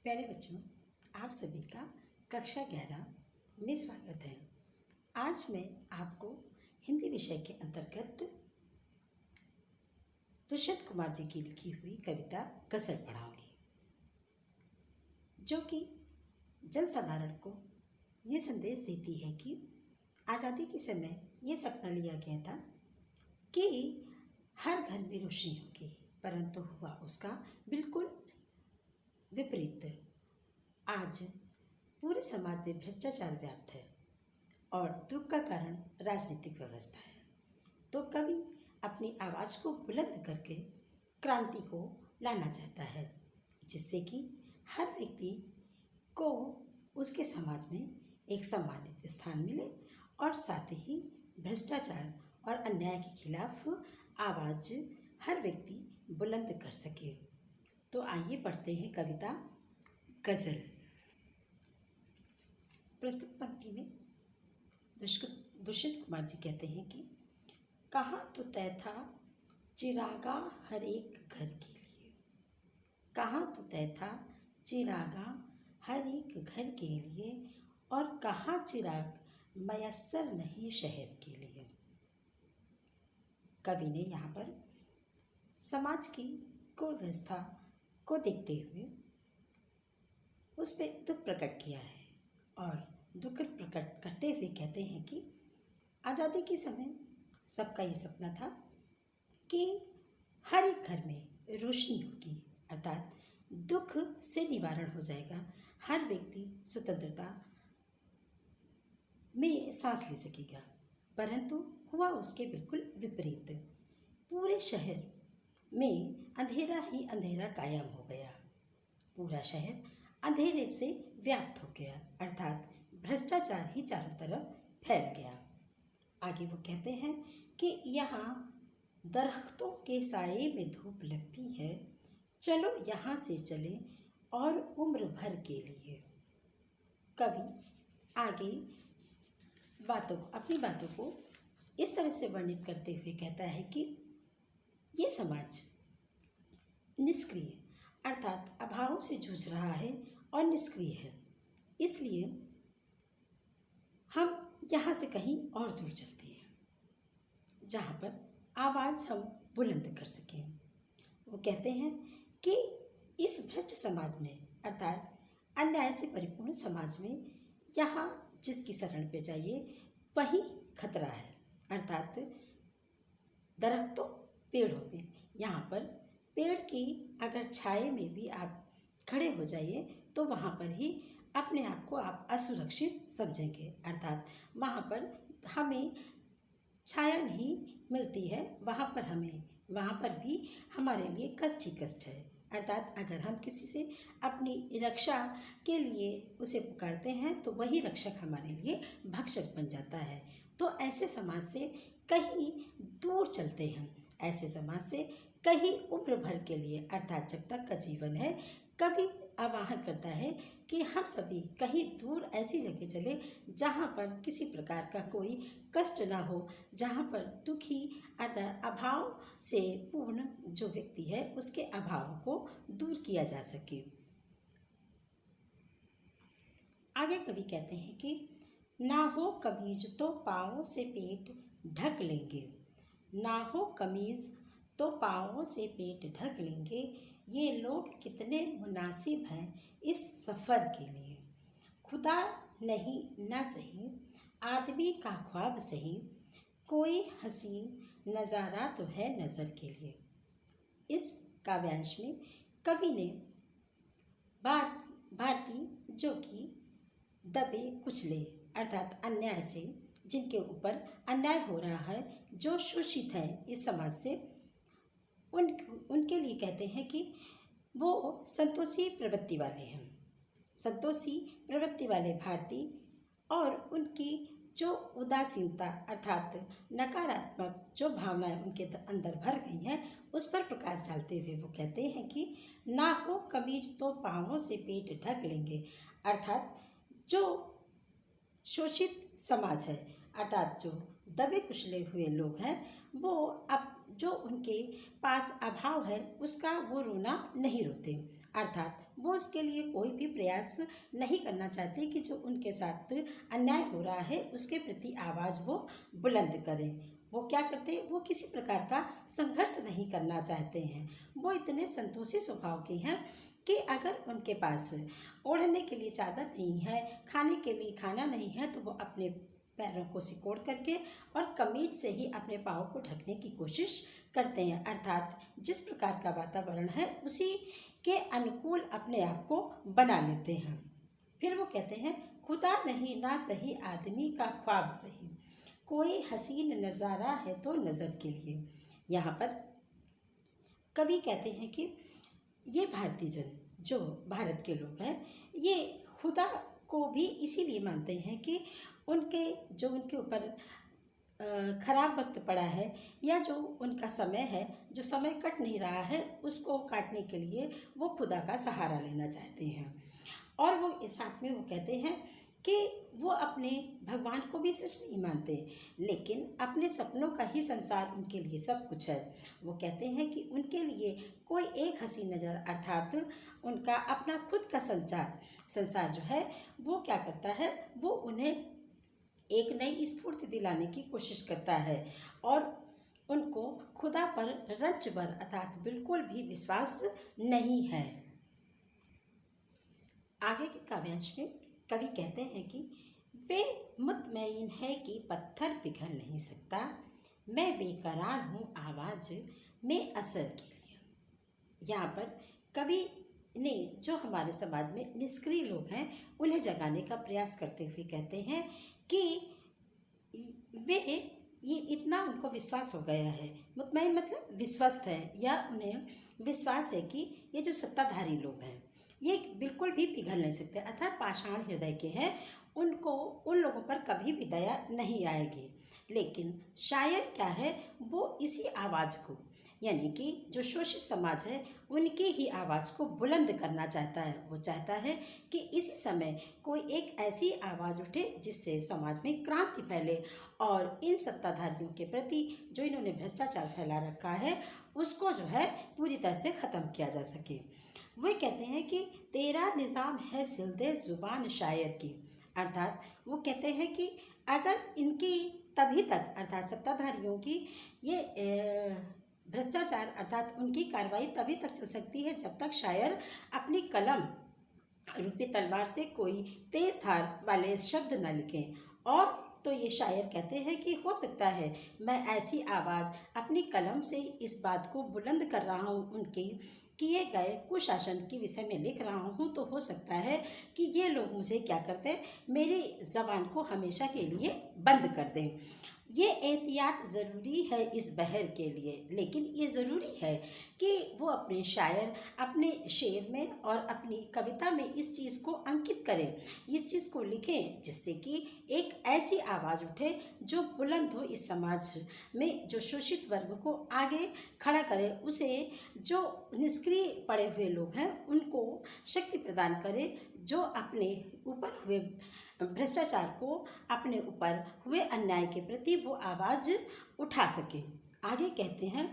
प्यारे बच्चों, आप सभी का कक्षा 11 में स्वागत है। आज मैं आपको हिंदी विषय के अंतर्गत दुष्यंत कुमार जी की लिखी हुई कविता गज़ल पढ़ाऊंगी, जो कि जनसाधारण को ये संदेश देती है कि आज़ादी के समय ये सपना लिया गया था कि हर घर में रोशनी होगी, परंतु हुआ उसका बिल्कुल विपरीत। आज पूरे समाज में भ्रष्टाचार व्याप्त है और दुख का कारण राजनीतिक व्यवस्था है। तो कवि अपनी आवाज़ को बुलंद करके क्रांति को लाना चाहता है, जिससे कि हर व्यक्ति को उसके समाज में एक सम्मानित स्थान मिले और साथ ही भ्रष्टाचार और अन्याय के खिलाफ आवाज़ हर व्यक्ति बुलंद कर सके। तो आइए पढ़ते हैं कविता गज़ल। प्रस्तुत पंक्ति में दुष्यंत कुमार जी कहते हैं कि कहाँ तो तय था चिरागा हर एक घर के लिए, कहाँ तो तय था चिरागा हर एक घर के लिए, और कहाँ चिराग मयस्सर नहीं शहर के लिए। कवि ने यहाँ पर समाज की कुव्यवस्था को देखते हुए उस पर दुख प्रकट किया है और दुख प्रकट करते हुए कहते हैं कि आज़ादी के समय सबका ये सपना था कि हर एक घर में रोशनी होगी, अर्थात दुख से निवारण हो जाएगा, हर व्यक्ति स्वतंत्रता में सांस ले सकेगा। परंतु हुआ उसके बिल्कुल विपरीत। पूरे शहर में अंधेरा ही अंधेरा कायम हो गया, पूरा शहर अंधेरे से व्याप्त हो गया, अर्थात भ्रष्टाचार ही चारों तरफ फैल गया। आगे वो कहते हैं कि यहाँ दरख्तों के साये में धूप लगती है, चलो यहाँ से चले और उम्र भर के लिए। कवि आगे अपनी बातों को इस तरह से वर्णित करते हुए कहता है कि ये समाज निष्क्रिय अर्थात अभावों से जूझ रहा है और निष्क्रिय है, इसलिए हम यहाँ से कहीं और दूर चलते हैं जहाँ पर आवाज़ हम बुलंद कर सकें। वो कहते हैं कि इस भ्रष्ट समाज में अर्थात अन्याय से परिपूर्ण समाज में यहाँ जिसकी शरण पे जाइए वही खतरा है, अर्थात दरख्तों पेड़ों में, यहाँ पर पेड़ की अगर छाए में भी आप खड़े हो जाइए तो वहाँ पर ही अपने आप को आप असुरक्षित समझेंगे, अर्थात वहाँ पर हमें छाया नहीं मिलती है, वहाँ पर भी हमारे लिए कष्ट ही कष्ट है। अर्थात अगर हम किसी से अपनी रक्षा के लिए उसे पुकारते हैं तो वही रक्षक हमारे लिए भक्षक बन जाता है। तो ऐसे समाज से कहीं दूर चलते हैं, ऐसे समाज से कहीं उम्र भर के लिए, अर्थात जब तक का जीवन है। कवि आह्वान करता है कि हम सभी कहीं दूर ऐसी जगह चले जहाँ पर किसी प्रकार का कोई कष्ट ना हो, जहाँ पर दुखी अर्थात अभाव से पूर्ण जो व्यक्ति है उसके अभाव को दूर किया जा सके। आगे कवि कहते हैं कि ना हो कमीज तो पाँवों से पेट ढक लेंगे, ना हो कमीज तो पाँवों से पेट ढक लेंगे, ये लोग कितने मुनासिब हैं इस सफ़र के लिए। खुदा नहीं ना सही आदमी का ख्वाब सही, कोई हसीन नज़ारा तो है नज़र के लिए। इस काव्यांश में कवि ने भारतीय जो कि दबे कुचले अर्थात अन्याय से, जिनके ऊपर अन्याय हो रहा है, जो शोषित हैं इस समाज से, उनके लिए कहते हैं कि वो संतोषी प्रवृत्ति वाले हैं, संतोषी प्रवृत्ति वाले भारतीय, और उनकी जो उदासीनता अर्थात नकारात्मक जो भावनाएं उनके अंदर भर गई हैं उस पर प्रकाश डालते हुए वो कहते हैं कि ना हो कमीज तो पाँवों से पेट ढक लेंगे, अर्थात जो शोषित समाज है, अर्थात जो दबे कुचले हुए लोग हैं, वो अब जो उनके पास अभाव है उसका वो रोना नहीं रोते, अर्थात वो उसके लिए कोई भी प्रयास नहीं करना चाहते कि जो उनके साथ अन्याय हो रहा है उसके प्रति आवाज़ वो बुलंद करें। वो क्या करते हैं, वो किसी प्रकार का संघर्ष नहीं करना चाहते हैं। वो इतने संतोषी स्वभाव के हैं कि अगर उनके पास ओढ़ने के लिए चादर नहीं है, खाने के लिए खाना नहीं है, तो वो अपने पैरों को सिकोड़ करके और कमीज से ही अपने पाँव को ढकने की कोशिश करते हैं। अर्थात जिस प्रकार का वातावरण है उसी के अनुकूल अपने आप को बना लेते हैं। फिर वो कहते हैं, खुदा नहीं ना सही आदमी का ख्वाब सही, कोई हसीन नज़ारा है तो नज़र के लिए। यहाँ पर कवि कहते हैं कि ये भारतीय जन, जो भारत के लोग हैं, ये खुदा को भी इसीलिए मानते हैं कि उनके ऊपर खराब वक्त पड़ा है, या जो उनका समय है, जो समय कट नहीं रहा है, उसको काटने के लिए वो खुदा का सहारा लेना चाहते हैं। और वो साथ में वो कहते हैं कि वो अपने भगवान को भी सच नहीं मानते, लेकिन अपने सपनों का ही संसार उनके लिए सब कुछ है। वो कहते हैं कि उनके लिए कोई एक हंसी नज़र, अर्थात उनका अपना खुद का संसार जो है वो क्या करता है, वो उन्हें एक नई स्फूर्ति दिलाने की कोशिश करता है और उनको खुदा पर रंच भर अर्थात बिल्कुल भी विश्वास नहीं है। आगे के काव्यांश में कवि कहते हैं कि वे मुतमईन है कि पत्थर पिघल नहीं सकता, मैं बेकरार हूँ आवाज़ में असर के लिए। यहाँ पर कवि ने जो हमारे समाज में निष्क्रिय लोग हैं उन्हें जगाने का प्रयास करते हुए कहते हैं कि वे ये इतना उनको विश्वास हो गया है, मुतमईन मतलब विश्वस्त है, या उन्हें विश्वास है कि ये जो सत्ताधारी लोग हैं ये बिल्कुल भी पिघल नहीं सकते, अर्थात पाषाण हृदय के हैं, उनको उन लोगों पर कभी भी दया नहीं आएगी। लेकिन शायर क्या है, वो इसी आवाज़ को, यानी कि जो शोषित समाज है उनकी ही आवाज़ को बुलंद करना चाहता है। वो चाहता है कि इसी समय कोई एक ऐसी आवाज़ उठे जिससे समाज में क्रांति फैले और इन सत्ताधारियों के प्रति जो इन्होंने भ्रष्टाचार फैला रखा है उसको जो है पूरी तरह से ख़त्म किया जा सके। वे कहते हैं कि तेरा निज़ाम है सिलदे ज़ुबान शायर की, अर्थात वो कहते हैं कि अगर इनकी तभी तक, अर्थात सत्ताधारियों की ये भ्रष्टाचार अर्थात उनकी कार्रवाई तभी तक चल सकती है जब तक शायर अपनी कलम रूपी तलवार से कोई तेज धार वाले शब्द न लिखें। और तो ये शायर कहते हैं कि हो सकता है मैं ऐसी आवाज़ अपनी कलम से इस बात को बुलंद कर रहा हूँ, उनके किए गए कुशासन के विषय में लिख रहा हूँ, तो हो सकता है कि ये लोग मुझे क्या करते हैं, मेरी ज़बान को हमेशा के लिए बंद कर दें। ये एहतियात ज़रूरी है इस बहर के लिए, लेकिन ये ज़रूरी है कि वो अपने शायर अपने शेर में और अपनी कविता में इस चीज़ को अंकित करें, इस चीज़ को लिखें जिससे कि एक ऐसी आवाज़ उठे जो बुलंद हो इस समाज में, जो शोषित वर्ग को आगे खड़ा करे, उसे जो निष्क्रिय पड़े हुए लोग हैं उनको शक्ति प्रदान करे, जो अपने ऊपर हुए भ्रष्टाचार को, अपने ऊपर हुए अन्याय के प्रति वो आवाज़ उठा सके। आगे कहते हैं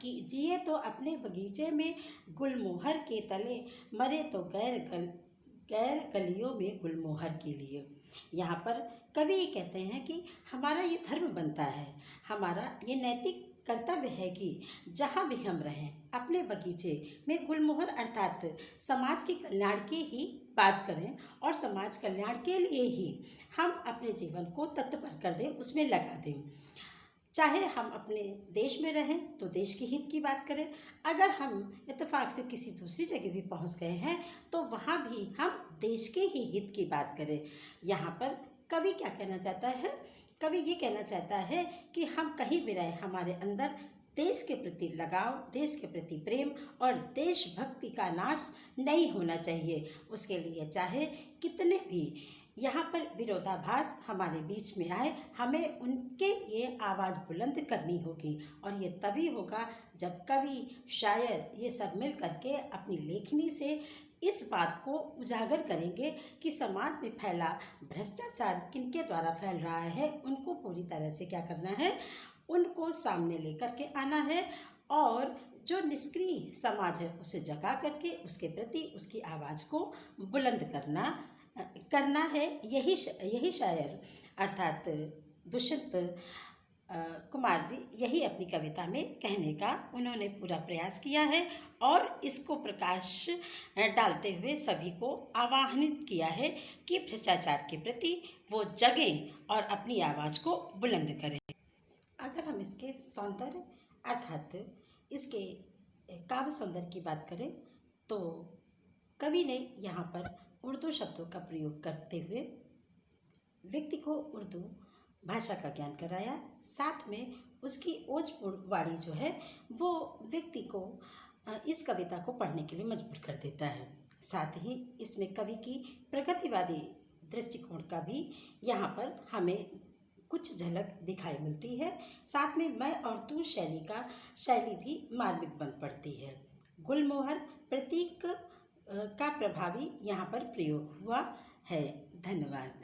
कि जिए तो अपने बगीचे में गुलमोहर के तले, मरे तो गैर गलियों में गुलमोहर के लिए। यहाँ पर कवि ये कहते हैं कि हमारा ये धर्म बनता है, हमारा ये नैतिक कर्तव्य है कि जहाँ भी हम रहें अपने बगीचे में गुलमोहर अर्थात समाज के कल्याण की ही बात करें और समाज कल्याण के लिए ही हम अपने जीवन को तत्पर कर दें, उसमें लगा दें। चाहे हम अपने देश में रहें तो देश के हित की बात करें, अगर हम इत्तेफाक से किसी दूसरी जगह भी पहुंच गए हैं तो वहाँ भी हम देश के ही हित की बात करें। यहाँ पर कवि क्या कहना चाहता है, कवि ये कहना चाहता है कि हम कहीं भी रहें हमारे अंदर देश के प्रति लगाव, देश के प्रति प्रेम और देशभक्ति का नाश नहीं होना चाहिए। उसके लिए चाहे कितने भी यहाँ पर विरोधाभास हमारे बीच में आए, हमें उनके लिए आवाज़ बुलंद करनी होगी। और ये तभी होगा जब कवि, शायर ये सब मिल करके अपनी लेखनी से इस बात को उजागर करेंगे कि समाज में फैला भ्रष्टाचार किनके द्वारा फैल रहा है, उनको पूरी तरह से क्या करना है, उनको सामने लेकर के आना है। और जो निष्क्रिय समाज है उसे जगा करके उसके प्रति उसकी आवाज़ को बुलंद करना है। यही शायर अर्थात दुष्यंत कुमार जी यही अपनी कविता में कहने का उन्होंने पूरा प्रयास किया है और इसको प्रकाश डालते हुए सभी को आह्वानित किया है कि भ्रष्टाचार के प्रति वो जगें और अपनी आवाज़ को बुलंद करें। अगर हम इसके सौंदर्य अर्थात इसके काव्य सौंदर्य की बात करें तो कवि ने यहाँ पर उर्दू शब्दों का प्रयोग करते हुए व्यक्ति को उर्दू भाषा का ज्ञान कराया। साथ में उसकी ओजपूर्ण वाणी जो है वो व्यक्ति को इस कविता को पढ़ने के लिए मजबूर कर देता है। साथ ही इसमें कवि की प्रगतिवादी दृष्टिकोण का भी यहाँ पर हमें कुछ झलक दिखाई मिलती है। साथ में मैं और तू शैली भी मार्मिक बन पड़ती है। गुलमोहर प्रतीक का प्रभावी यहाँ पर प्रयोग हुआ है। धन्यवाद।